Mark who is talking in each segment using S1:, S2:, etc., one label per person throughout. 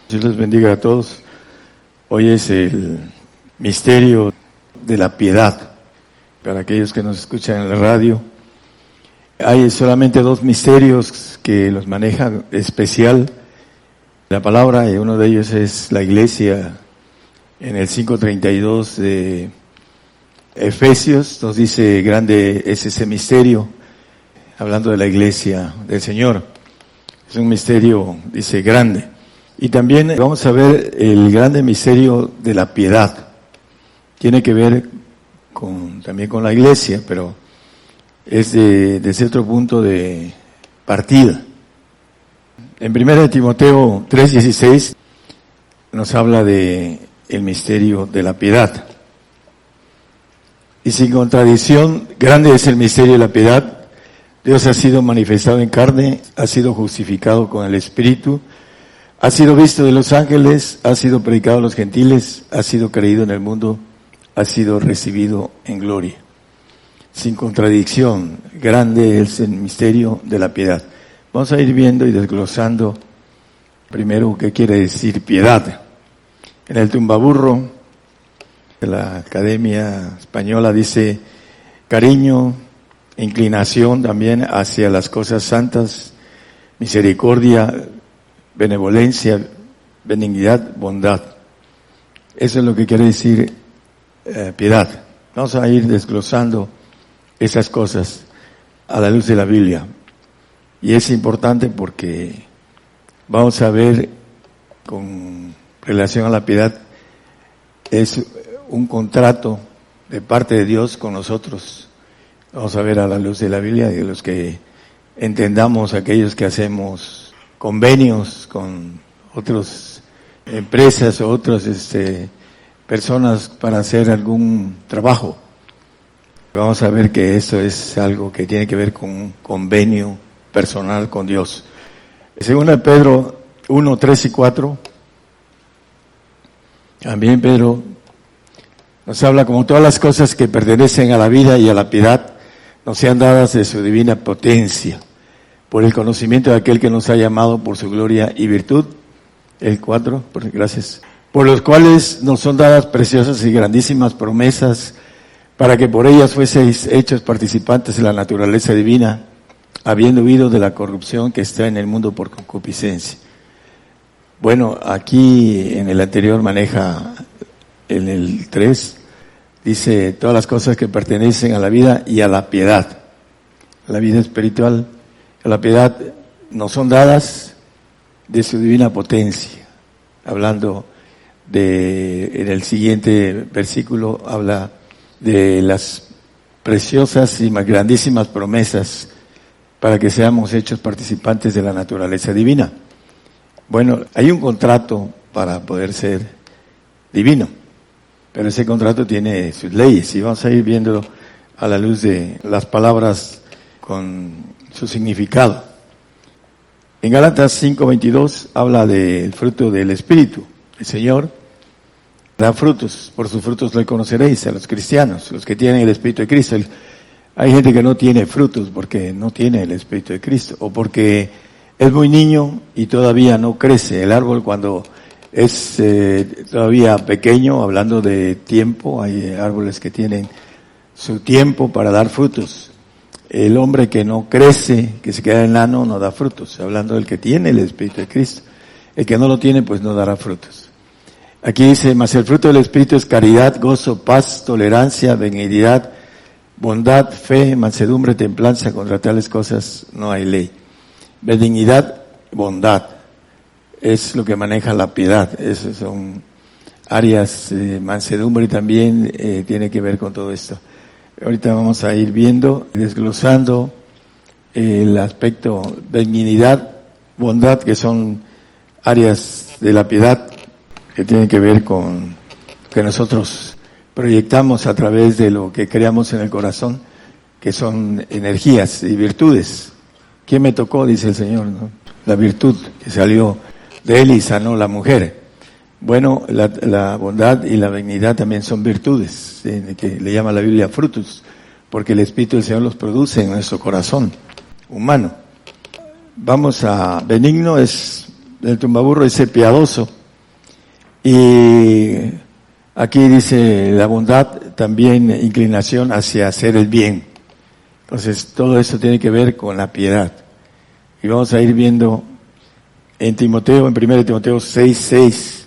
S1: Dios les bendiga a todos. Hoy es el misterio de la piedad. Para aquellos que nos escuchan en la radio, hay solamente dos misterios que los maneja especial la palabra, y uno de ellos es la iglesia. En el 5:32 de Efesios nos dice: grande es ese misterio, hablando de la iglesia del Señor. Es un misterio, dice, grande. Y también vamos a ver el grande misterio de la piedad. Tiene que ver también con la iglesia, pero es desde otro punto de partida. En 1 Timoteo 3:16 nos habla de el misterio de la piedad. Y sin contradicción, grande es el misterio de la piedad. Dios ha sido manifestado en carne, ha sido justificado con el Espíritu, ha sido visto de los ángeles, ha sido predicado a los gentiles, ha sido creído en el mundo, ha sido recibido en gloria. Sin contradicción, grande es el misterio de la piedad. Vamos a ir viendo y desglosando primero qué quiere decir piedad. En el tumbaburro de la Academia Española dice: cariño, inclinación también hacia las cosas santas, misericordia, benevolencia, benignidad, bondad. Eso es lo que quiere decir piedad. Vamos a ir desglosando esas cosas a la luz de la Biblia. Y es importante porque vamos a ver, con relación a la piedad, es un contrato de parte de Dios con nosotros. Vamos a ver a la luz de la Biblia, de los que entendamos, aquellos que hacemos convenios con otras empresas o otras personas para hacer algún trabajo. Vamos a ver que eso es algo que tiene que ver con un convenio personal con Dios. Según Pedro 1, 3 y 4, también Pedro nos habla: como todas las cosas que pertenecen a la vida y a la piedad nos sean dadas de su divina potencia, por el conocimiento de aquel que nos ha llamado por su gloria y virtud. El 4, gracias. Por los cuales nos son dadas preciosas y grandísimas promesas, para que por ellas fueseis hechos participantes de la naturaleza divina, habiendo huido de la corrupción que está en el mundo por concupiscencia. Bueno, aquí en el anterior maneja, en el 3, dice todas las cosas que pertenecen a la vida y a la piedad. A la vida espiritual, a la piedad nos son dadas de su divina potencia. Hablando en el siguiente versículo, habla de las preciosas y más grandísimas promesas para que seamos hechos participantes de la naturaleza divina. Bueno, hay un contrato para poder ser divino, pero ese contrato tiene sus leyes y vamos a ir viendo a la luz de las palabras con su significado. En Gálatas 5:22 habla del fruto del Espíritu. El Señor da frutos, por sus frutos le conoceréis a los cristianos, los que tienen el Espíritu de Cristo. Hay gente que no tiene frutos porque no tiene el Espíritu de Cristo, o porque es muy niño y todavía no crece. El árbol, cuando es todavía pequeño, hablando de tiempo, hay árboles que tienen su tiempo para dar frutos. El hombre que no crece, que se queda enano, no da frutos, hablando del que tiene el Espíritu de Cristo. El que no lo tiene, pues no dará frutos. Aquí dice: mas el fruto del Espíritu es caridad, gozo, paz, tolerancia, benignidad, bondad, fe, mansedumbre, templanza. Contra tales cosas no hay ley. Benignidad, bondad, es lo que maneja la piedad. Esas son áreas de mansedumbre y también tiene que ver con todo esto. Ahorita vamos a ir viendo, desglosando el aspecto benignidad, bondad, que son áreas de la piedad que tienen que ver con que nosotros proyectamos a través de lo que creamos en el corazón, que son energías y virtudes. ¿Quién me tocó?, dice el Señor, ¿no? La virtud que salió de él y sanó la mujer. Bueno, la bondad y la benignidad también son virtudes, que le llama la Biblia frutos, porque el Espíritu del Señor los produce en nuestro corazón humano. Vamos a benigno, es el tumbaburro, dice piadoso. Y aquí dice la bondad, también inclinación hacia hacer el bien. Entonces, todo eso tiene que ver con la piedad. Y vamos a ir viendo en Timoteo, en 1 Timoteo 6:6.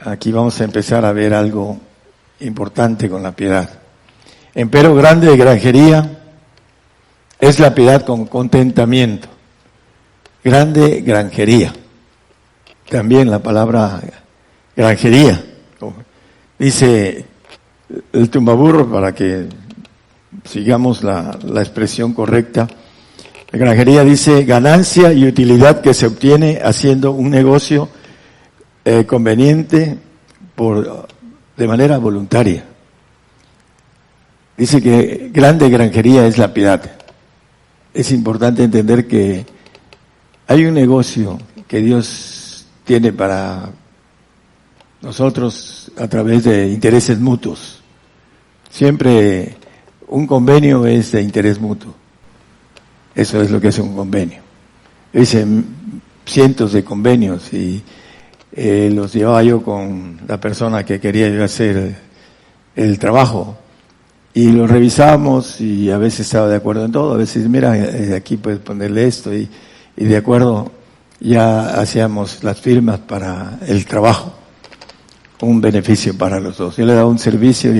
S1: Aquí vamos a empezar a ver algo importante con la piedad. Empero grande granjería es la piedad con contentamiento. Grande granjería. También la palabra granjería. Dice el tumbaburro, para que sigamos la expresión correcta. La granjería dice ganancia y utilidad que se obtiene haciendo un negocio conveniente de manera voluntaria. Dice que grande granjería es la piedad. Es importante entender que hay un negocio que Dios tiene para nosotros a través de intereses mutuos. Siempre un convenio es de interés mutuo. Eso es lo que es un convenio. Dicen cientos de convenios y los llevaba yo con la persona que quería yo hacer el trabajo. Y lo revisábamos y a veces estaba de acuerdo en todo, a veces, mira, aquí puedes ponerle esto y de acuerdo ya hacíamos las firmas para el trabajo, un beneficio para los dos. Yo le daba un servicio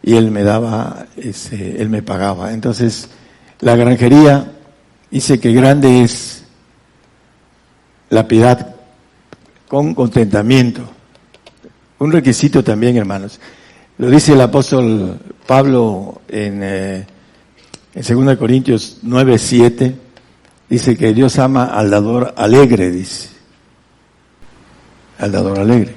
S1: y él me daba, él me pagaba. Entonces, la granjería dice que grande es la piedad con contentamiento. Un requisito también, hermanos. Lo dice el apóstol Pablo en 2 Corintios 9:7, dice que Dios ama al dador alegre, dice. Al dador alegre.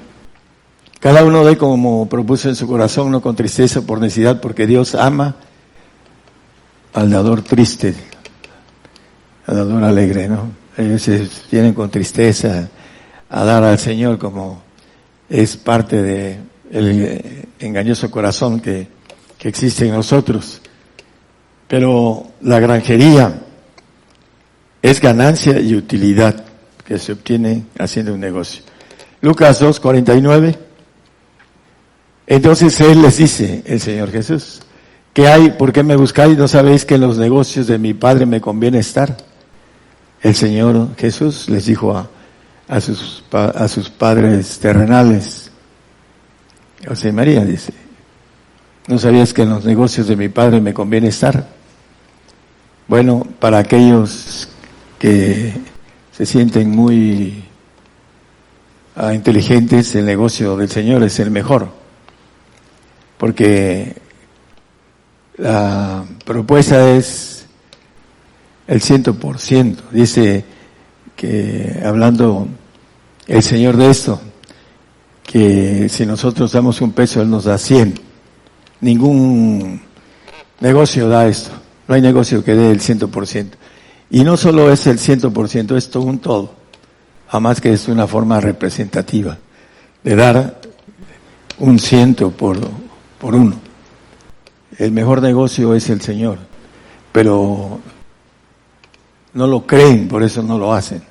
S1: Cada uno dé como propuso en su corazón, no con tristeza o por necesidad, porque Dios ama al dador triste, al dador alegre, ¿no? Ellos vienen con tristeza a dar al Señor, como es parte de el engañoso corazón que existe en nosotros. Pero la granjería es ganancia y utilidad que se obtiene haciendo un negocio. Lucas 2:49. Entonces Él les dice, el Señor Jesús, ¿qué hay? ¿Por qué me buscáis? ¿No sabéis que en los negocios de mi Padre me conviene estar? El Señor Jesús les dijo a sus padres terrenales, José y María, dice, ¿no sabías que en los negocios de mi Padre me conviene estar? Bueno, para aquellos que se sienten muy inteligentes, el negocio del Señor es el mejor, porque la propuesta es el 100%. Dice que, hablando el Señor de esto, que si nosotros damos un peso, Él nos da 100. Ningún negocio da esto. No hay negocio que dé el 100%. Y no solo es el 100%, es todo un todo. Además que es una forma representativa de dar un 100 por uno. El mejor negocio es el Señor. Pero no lo creen, por eso no lo hacen.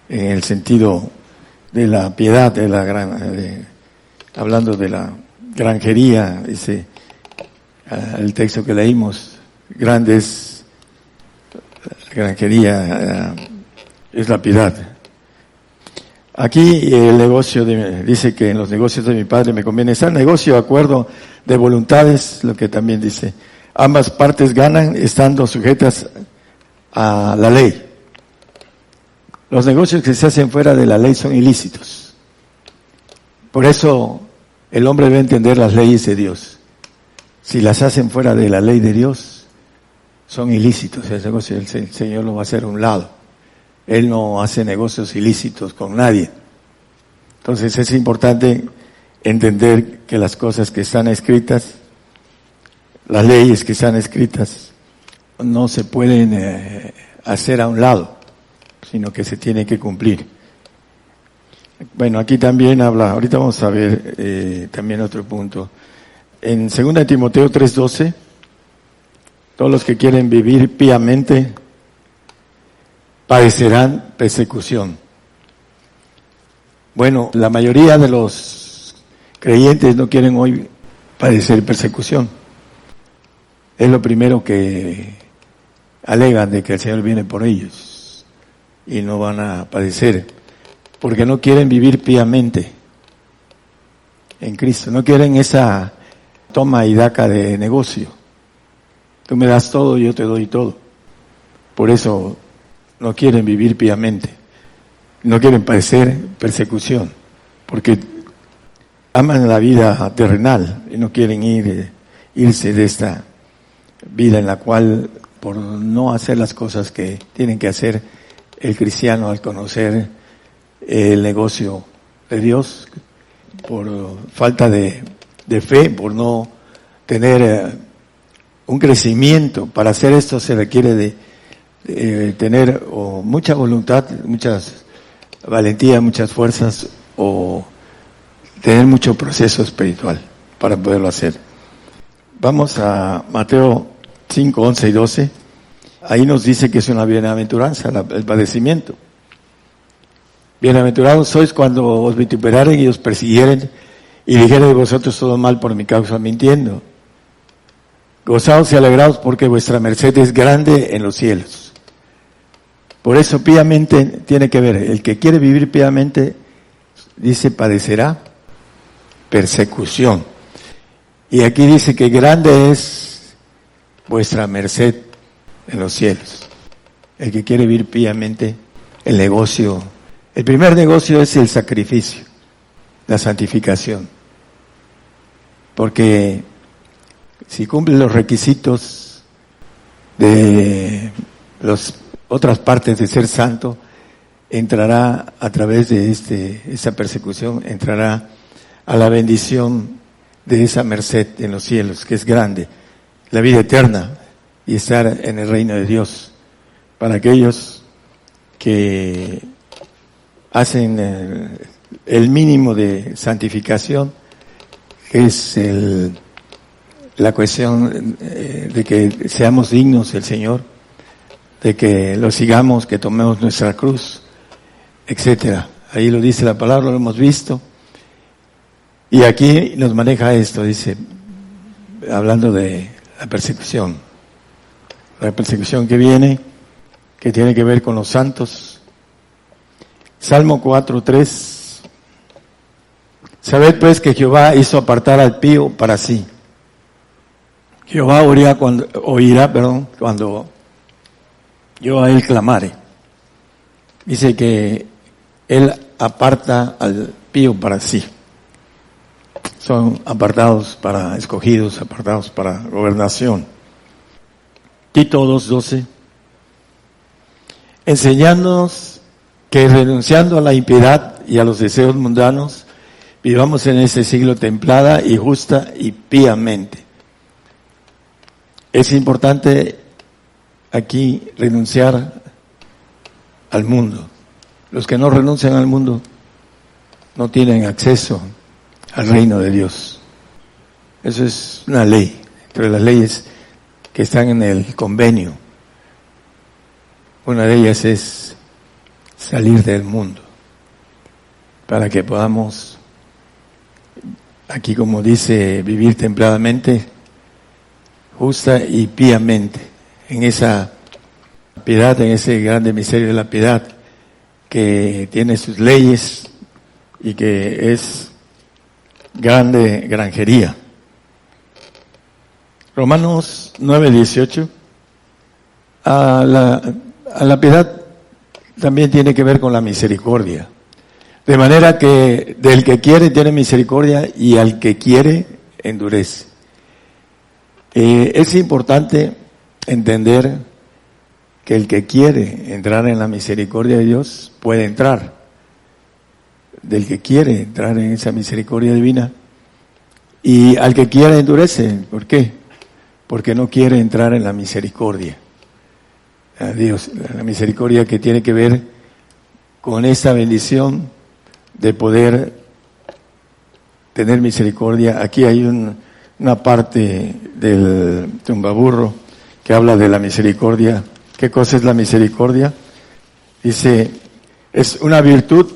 S1: En el sentido de la piedad, hablando de la granjería, dice el texto que leímos, grande es la granjería, es la piedad. Aquí el negocio dice que en los negocios de mi Padre me conviene estar. Negocio, acuerdo de voluntades, lo que también dice. Ambas partes ganan estando sujetas a la ley. Los negocios que se hacen fuera de la ley son ilícitos. Por eso el hombre debe entender las leyes de Dios. Si las hacen fuera de la ley de Dios, son ilícitos. El negocio el Señor lo va a hacer a un lado. Él no hace negocios ilícitos con nadie. Entonces es importante entender que las cosas que están escritas, las leyes que están escritas, no se pueden hacer a un lado, sino que se tiene que cumplir. Bueno, aquí también habla, ahorita vamos a ver también otro punto. En 2 Timoteo 3:12, todos los que quieren vivir piamente padecerán persecución. Bueno, la mayoría de los creyentes no quieren hoy padecer persecución. Es lo primero que alegan, de que el Señor viene por ellos y no van a padecer, porque no quieren vivir piamente en Cristo, no quieren esa toma y daca de negocio. Tú me das todo, yo te doy todo. Por eso no quieren vivir piamente, no quieren padecer persecución, porque aman la vida terrenal y no quieren irse de esta vida en la cual, por no hacer las cosas que tienen que hacer el cristiano al conocer el negocio de Dios, por falta de fe, por no tener un crecimiento. Para hacer esto se requiere de tener mucha voluntad, muchas valentía, muchas fuerzas, o tener mucho proceso espiritual para poderlo hacer. Vamos a Mateo 5, 11 y 12. Ahí nos dice que es una bienaventuranza el padecimiento. Bienaventurados sois cuando os vituperaren y os persiguieren y dijeren de vosotros todo mal por mi causa mintiendo. Gozaos y alegraos porque vuestra merced es grande en los cielos. Por eso piamente tiene que ver, el que quiere vivir piamente, dice, padecerá persecución. Y aquí dice que grande es vuestra merced en los cielos. El que quiere vivir piamente, el negocio, el primer negocio es el sacrificio, la santificación. Porque si cumple los requisitos de las otras partes de ser santo, entrará a través de esa persecución, entrará a la bendición de esa merced en los cielos, que es grande, la vida eterna y estar en el reino de Dios. Para aquellos que hacen el mínimo de santificación, que es la cuestión de que seamos dignos del Señor, de que lo sigamos, que tomemos nuestra cruz, etcétera. Ahí lo dice la palabra, lo hemos visto. Y aquí nos maneja esto, dice, hablando de la persecución que viene, que tiene que ver con los santos. Salmo 4:3. Sabed pues que Jehová hizo apartar al pío para sí. Jehová oirá cuando yo a él clamare. Dice que él aparta al pío para sí. Son apartados para escogidos, apartados para gobernación. Tito 2:12. Enseñándonos que renunciando a la impiedad y a los deseos mundanos, vivamos en este siglo templada y justa y píamente. Es importante aquí renunciar al mundo. Los que no renuncian al mundo no tienen acceso al reino de Dios. Eso es una ley, entre las leyes que están en el convenio. Una de ellas es salir del mundo, para que podamos, aquí como dice, vivir templadamente, justa y piamente, en esa piedad, en ese grande misterio de la piedad, que tiene sus leyes y que es grande granjería. Romanos 9:18. A la piedad también tiene que ver con la misericordia. De manera que del que quiere tiene misericordia y al que quiere endurece. Es importante entender que el que quiere entrar en la misericordia de Dios puede entrar. Del que quiere entrar en esa misericordia divina. Y al que quiere endurece. ¿Por qué? Porque no quiere entrar en la misericordia. A Dios, la misericordia que tiene que ver con esa bendición de poder tener misericordia. Aquí hay una parte del tumbaburro que habla de la misericordia. ¿Qué cosa es la misericordia? Dice, es una virtud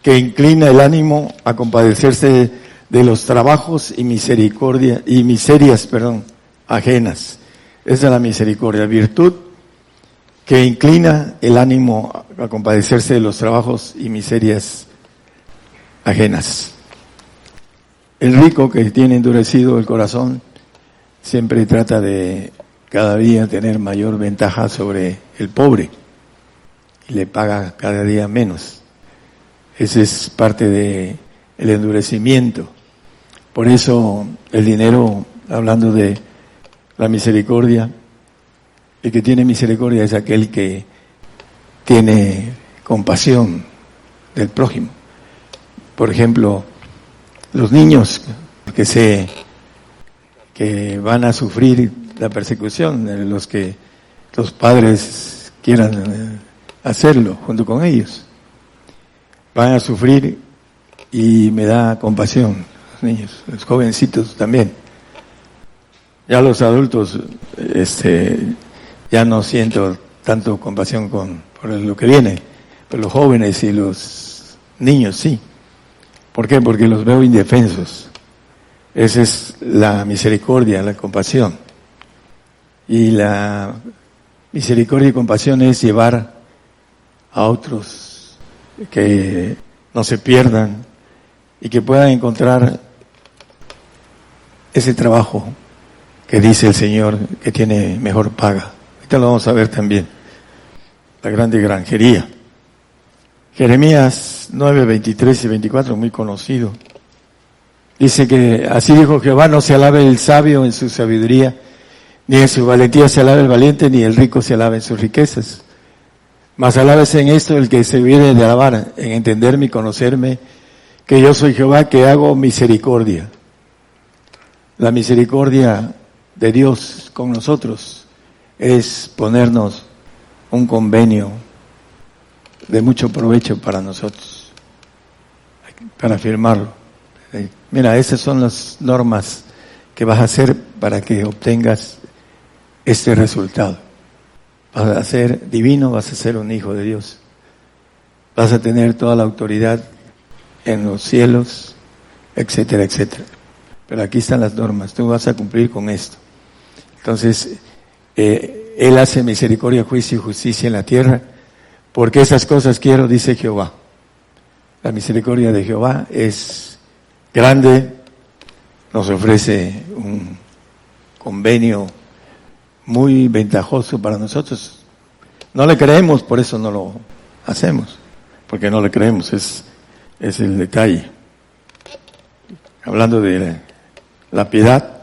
S1: que inclina el ánimo a compadecerse de los trabajos y miserias ajenas. Esa es la misericordia, virtud que inclina el ánimo a compadecerse de los trabajos y miserias ajenas. El rico que tiene endurecido el corazón siempre trata de cada día tener mayor ventaja sobre el pobre y le paga cada día menos. Ese es parte de el endurecimiento. Por eso el dinero, hablando de la misericordia, el que tiene misericordia es aquel que tiene compasión del prójimo. Por ejemplo, los niños que van a sufrir la persecución, los que los padres quieran hacerlo junto con ellos, van a sufrir y me da compasión los niños, los jovencitos también. Ya los adultos, ya no siento tanto compasión por lo que viene, pero los jóvenes y los niños sí. ¿Por qué? Porque los veo indefensos. Esa es la misericordia, la compasión. Y la misericordia y compasión es llevar a otros que no se pierdan y que puedan encontrar ese trabajo que dice el Señor que tiene mejor paga. Ahorita lo vamos a ver también. La grande granjería. Jeremías 9, 23 y 24, muy conocido. Dice que así dijo Jehová: no se alabe el sabio en su sabiduría, ni en su valentía se alabe el valiente, ni el rico se alabe en sus riquezas. Mas alábese en esto el que se viene de alabar, en entenderme y conocerme, que yo soy Jehová, que hago misericordia. La misericordia de Dios con nosotros es ponernos un convenio de mucho provecho para nosotros, para firmarlo. Mira, esas son las normas que vas a hacer para que obtengas este resultado. Vas a ser divino, vas a ser un hijo de Dios. Vas a tener toda la autoridad en los cielos, etcétera, etcétera. Pero aquí están las normas, tú vas a cumplir con esto. Entonces, Él hace misericordia, juicio y justicia en la tierra, porque esas cosas quiero, dice Jehová. La misericordia de Jehová es grande, nos ofrece un convenio muy ventajoso para nosotros. No le creemos, por eso no lo hacemos, porque no le creemos, es el detalle. Hablando de la piedad,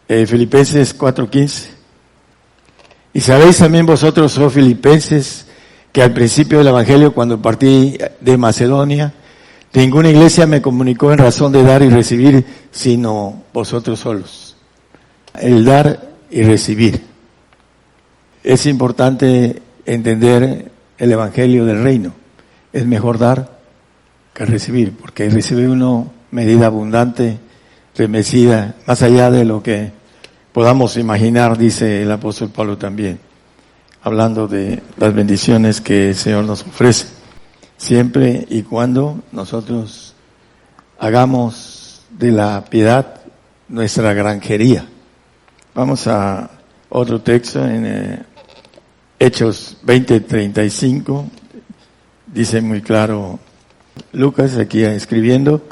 S1: Filipenses 4:15. Y sabéis también vosotros, oh filipenses, que al principio del Evangelio, cuando partí de Macedonia, ninguna iglesia me comunicó en razón de dar y recibir, sino vosotros solos. El dar y recibir. Es importante entender el Evangelio del Reino. Es mejor dar que recibir, porque recibe uno medida abundante, remecida, más allá de lo que podamos imaginar, dice el apóstol Pablo también, hablando de las bendiciones que el Señor nos ofrece, siempre y cuando nosotros hagamos de la piedad nuestra granjería. Vamos a otro texto en Hechos 20:35, dice muy claro Lucas aquí escribiendo: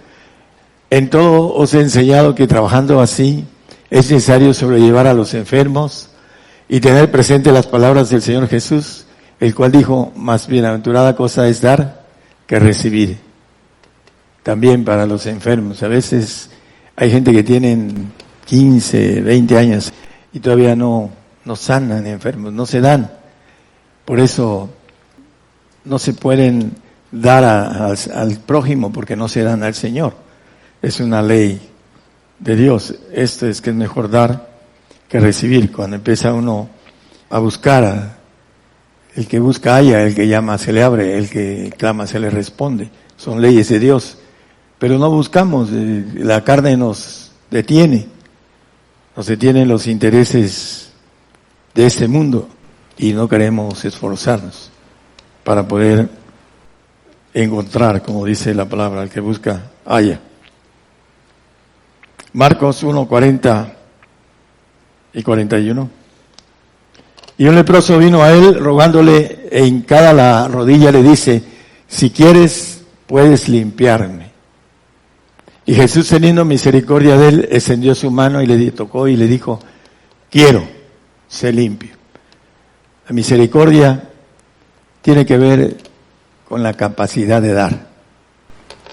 S1: en todo os he enseñado que trabajando así es necesario sobrellevar a los enfermos y tener presente las palabras del Señor Jesús, el cual dijo: más bienaventurada cosa es dar que recibir. También para los enfermos. A veces hay gente que tienen 15, 20 años y todavía no sanan enfermos, no se dan. Por eso no se pueden dar al prójimo porque no se dan al Señor. Es una ley de Dios. Esto es que es mejor dar que recibir. Cuando empieza uno a buscar, el que busca halla, el que llama se le abre, el que clama se le responde. Son leyes de Dios. Pero no buscamos, la carne nos detienen los intereses de este mundo y no queremos esforzarnos para poder encontrar, como dice la palabra, el que busca, halla. Marcos 1, 40 y 41. Y un leproso vino a él rogándole, e hincada la rodilla le dice, si quieres, puedes limpiarme. Y Jesús, teniendo misericordia de él, extendió su mano y le tocó y le dijo, quiero, sé limpio. La misericordia tiene que ver con la capacidad de dar.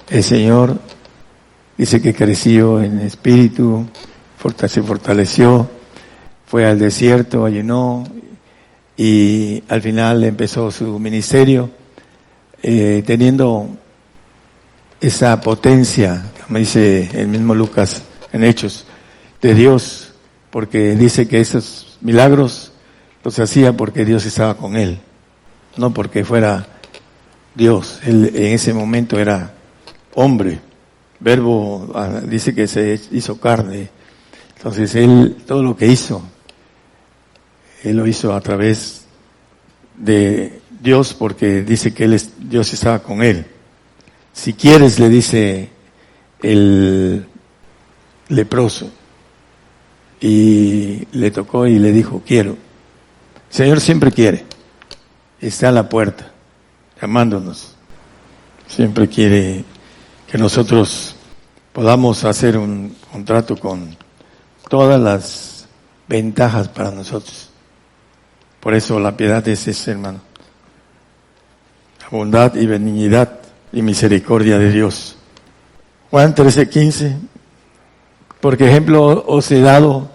S1: El Señor dice que creció en espíritu, se fortaleció, fue al desierto, ayunó y al final empezó su ministerio teniendo esa potencia, como dice el mismo Lucas en Hechos, de Dios, porque dice que esos milagros los hacía porque Dios estaba con él, no porque fuera Dios. Él en ese momento era hombre, verbo, dice que se hizo carne. Entonces él, todo lo que hizo, él lo hizo a través de Dios, porque dice que Dios estaba con él. Si quieres, le dice el leproso, y le tocó y le dijo, quiero. El Señor siempre quiere, está a la puerta, llamándonos. Siempre quiere que nosotros podamos hacer un contrato con todas las ventajas para nosotros. Por eso la piedad es eso, hermano. La bondad y benignidad y misericordia de Dios. Juan 13:15. Porque ejemplo os he dado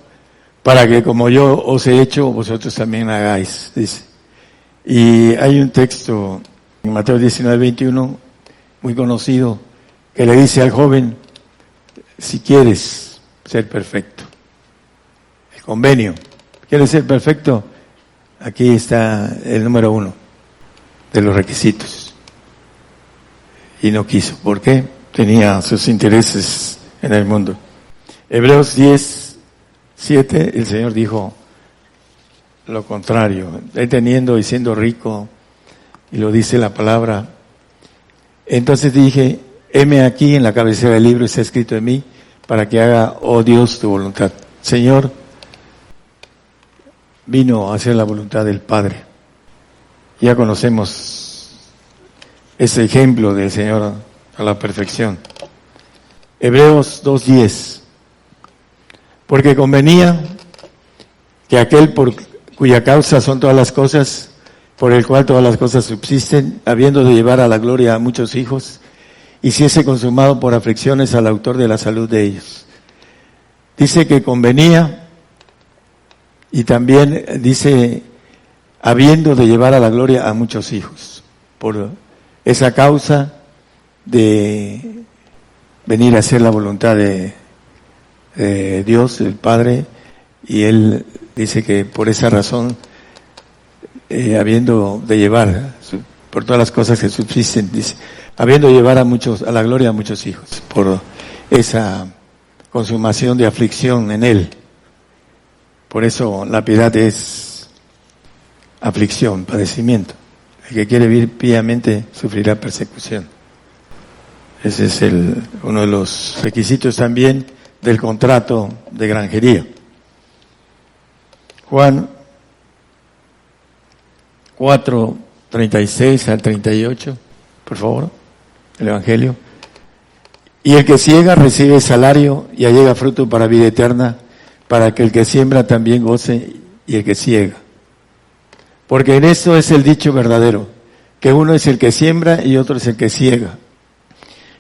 S1: para que como yo os he hecho, vosotros también hagáis, dice. Y hay un texto en Mateo 19:21, muy conocido, que le dice al joven, si quieres ser perfecto, el convenio, ¿quieres ser perfecto? Aquí está el número 1 de los requisitos. Y no quiso. ¿Por qué? Tenía sus intereses en el mundo. Hebreos 10:7, el Señor dijo lo contrario. Él teniendo y siendo rico, y lo dice la palabra. Entonces dije, heme aquí en la cabecera del libro, está escrito en mí, para que haga, oh Dios, tu voluntad. Señor, vino a hacer la voluntad del Padre. Ya conocemos ese ejemplo del Señor a la perfección. Hebreos 2:10. Porque convenía que aquel por cuya causa son todas las cosas, por el cual todas las cosas subsisten, habiendo de llevar a la gloria a muchos hijos, hiciese consumado por aflicciones al autor de la salud de ellos. Dice que convenía, y también dice, habiendo de llevar a la gloria a muchos hijos, por esa causa de venir a hacer la voluntad de Dios, el Padre, y Él dice que por esa razón, habiendo de llevar, por todas las cosas que subsisten, dice, habiendo de llevar a la gloria a muchos hijos, por esa consumación de aflicción en Él. Por eso la piedad es aflicción, padecimiento. El que quiere vivir piamente sufrirá persecución. Ese es uno de los requisitos también del contrato de granjería. Juan 4:36 al 38, por favor, el Evangelio. Y el que ciega recibe salario y allega fruto para vida eterna, para que el que siembra también goce y el que ciega. Porque en esto es el dicho verdadero, que uno es el que siembra y otro es el que ciega.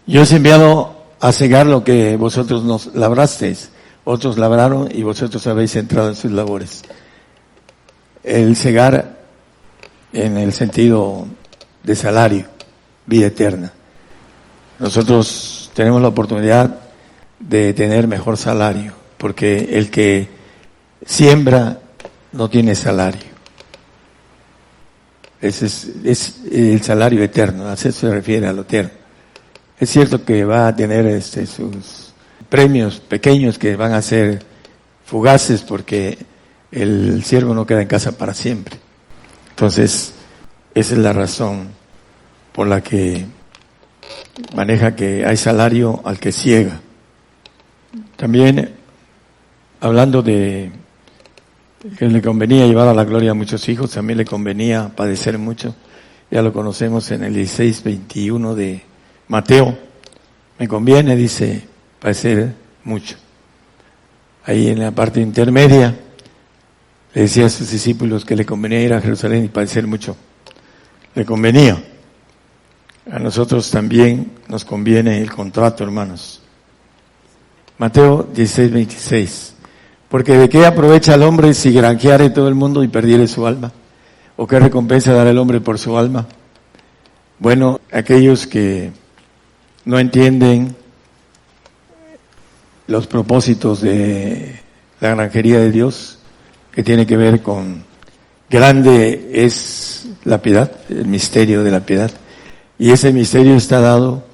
S1: Yo os he enviado a cegar lo que vosotros nos labrasteis, otros labraron y vosotros habéis entrado en sus labores. El cegar en el sentido de salario, vida eterna. Nosotros tenemos la oportunidad de tener mejor salario, porque el que siembra no tiene salario. Ese es el salario eterno, a eso se refiere a lo eterno. Es cierto que va a tener sus premios pequeños que van a ser fugaces, porque el siervo no queda en casa para siempre. Entonces, esa es la razón por la que maneja que hay salario al que ciega. También, hablando de que le convenía llevar a la gloria a muchos hijos, también le convenía padecer mucho. Ya lo conocemos en el 16:21 de Mateo. Me conviene, dice, padecer mucho. Ahí en la parte intermedia, le decía a sus discípulos que le convenía ir a Jerusalén y padecer mucho. Le convenía. A nosotros también nos conviene el contrato, hermanos. Mateo 16:26. Porque ¿de qué aprovecha el hombre si granjeare todo el mundo y perdiere su alma? ¿O qué recompensa dará el hombre por su alma? Bueno, aquellos que no entienden los propósitos de la granjería de Dios, que tiene que ver con grande es la piedad, el misterio de la piedad. Y ese misterio está dado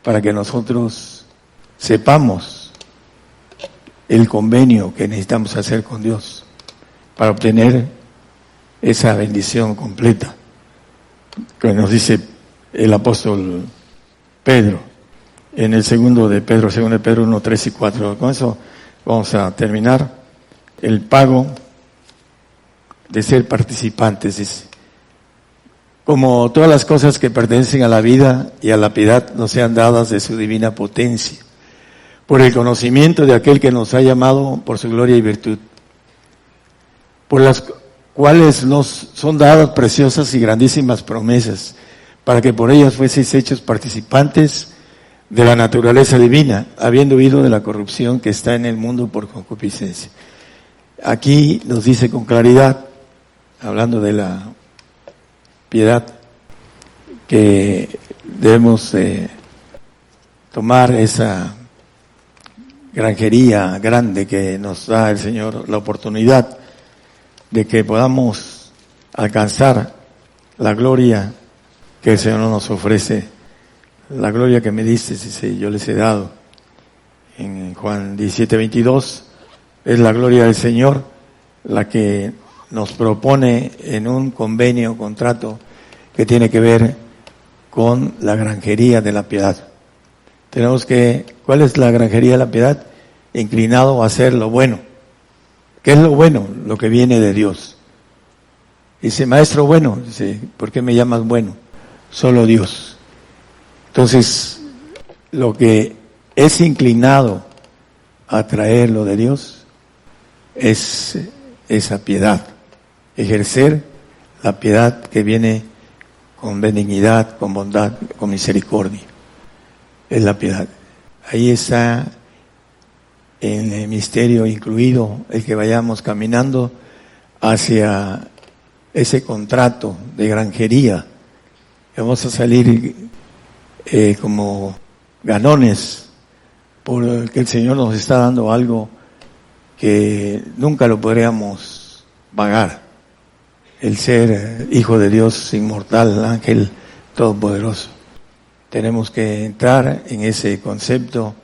S1: para que nosotros sepamos el convenio que necesitamos hacer con Dios para obtener esa bendición completa que nos dice el apóstol Pedro en el segundo de Pedro 1, 3 y 4. Con eso vamos a terminar. El pago de ser participantes, dice. Como todas las cosas que pertenecen a la vida y a la piedad nos sean dadas de su divina potencia, por el conocimiento de aquel que nos ha llamado por su gloria y virtud, por las cuales nos son dadas preciosas y grandísimas promesas, para que por ellas fueseis hechos participantes de la naturaleza divina, habiendo huido de la corrupción que está en el mundo por concupiscencia. Aquí nos dice con claridad, hablando de la piedad, que debemos tomar esa granjería grande que nos da el Señor, la oportunidad de que podamos alcanzar la gloria que el Señor nos ofrece. La gloria que me diste, dice, yo les he dado. En Juan 17:22 es la gloria del Señor la que nos propone en un convenio, contrato que tiene que ver con la granjería de la piedad. Tenemos que, ¿cuál es la granjería de la piedad? Inclinado a hacer lo bueno. ¿Qué es lo bueno? Lo que viene de Dios. Dice, maestro bueno, dice, ¿por qué me llamas bueno? Solo Dios. Entonces, lo que es inclinado a traer lo de Dios es esa piedad. Ejercer la piedad que viene con benignidad, con bondad, con misericordia. Es la piedad. Ahí está en el misterio incluido el que vayamos caminando hacia ese contrato de granjería. Vamos a salir como ganones porque el Señor nos está dando algo que nunca lo podríamos pagar. El ser hijo de Dios inmortal, ángel todopoderoso. Tenemos que entrar en ese concepto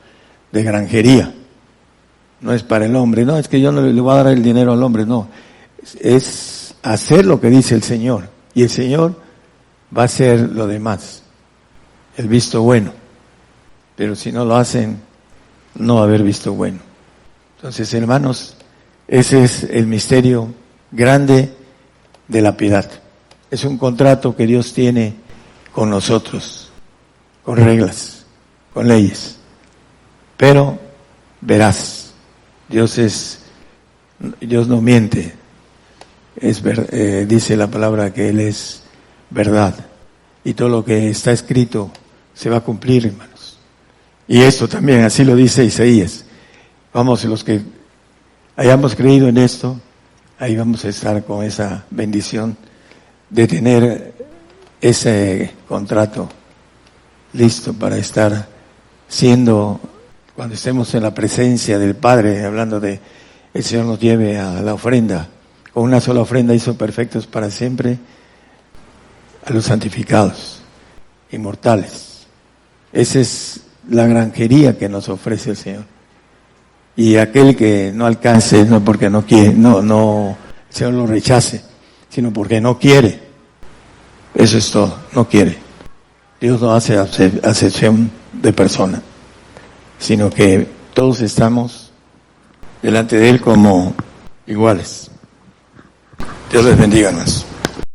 S1: de granjería. No es para el hombre, no, es que yo no le voy a dar el dinero al hombre, no. Es hacer lo que dice el Señor. Y el Señor va a hacer lo demás. El visto bueno. Pero si no lo hacen, no va a haber visto bueno. Entonces, hermanos, ese es el misterio grande de la piedad. Es un contrato que Dios tiene con nosotros, con reglas, con leyes. Pero verás, Dios no miente. Dice la palabra que Él es verdad. Y todo lo que está escrito se va a cumplir, hermanos. Y esto también, así lo dice Isaías. Vamos, los que hayamos creído en esto, ahí vamos a estar con esa bendición de tener ese contrato listo para estar siendo, cuando estemos en la presencia del Padre, hablando de el Señor nos lleve a la ofrenda. Con una sola ofrenda hizo perfectos para siempre a los santificados, inmortales. Esa es la granjería que nos ofrece el Señor. Y aquel que no alcance, no porque no quiere, el Señor lo rechace, sino porque no quiere. Eso es todo, no quiere. Dios no hace acepción de persona, sino que todos estamos delante de Él como iguales. Dios les bendiga, hermanos.